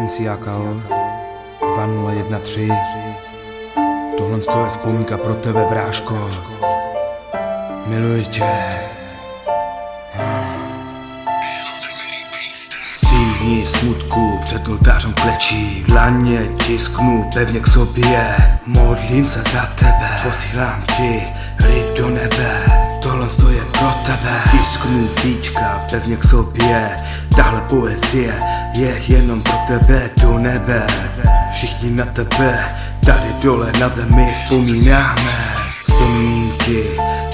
Balenciaga 2013. Tohle je vzpomínka pro tebe, bráško. Miluji tě. Sídni smutku před oltářem klečí, dlaně tisknu pevně k sobě. Modlím se za tebe, posílám ti lid do nebe. Tohle je pro tebe. Tisknu víčka pevně k sobě. Tahle poezie je jenom pro tebe do nebe. Všichni na tebe tady dole na zemi vzpomínáme. Vzpomínky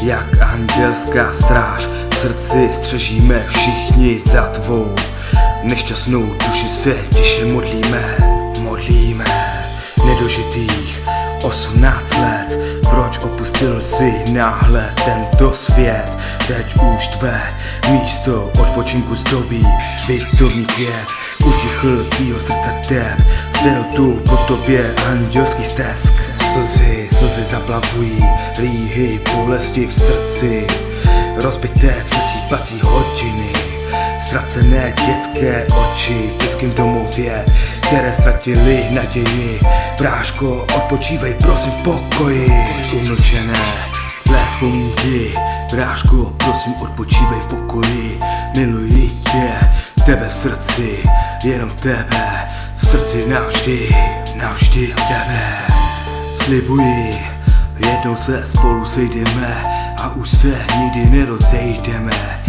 jak andělská stráž, v srdci střežíme všichni za tvou nešťastnou duši se tiše modlíme. Nedožitých 18 let, proč opustil si náhle tento svět? Teď už tvé místo odpočinku zdobí bytovní květ. Utichl tvýho srdce tep, zbyl tu po tobě andělský stesk. Slzy zaplavují, rýhy bolesti v srdci, rozbité přesýpací hodiny, ztracené dětské oči v dětském domově, které ztratili naději. Bráško, odpočívej prosím v pokoji. Umlčené zlé vzpomínky, bráško, prosím odpočívej v pokoji. Miluji tě, tebe v srdci, jenom tebe, v srdci navždy tebe. Slibuji, jednou se spolu sejdeme a už se nikdy nerozejdeme.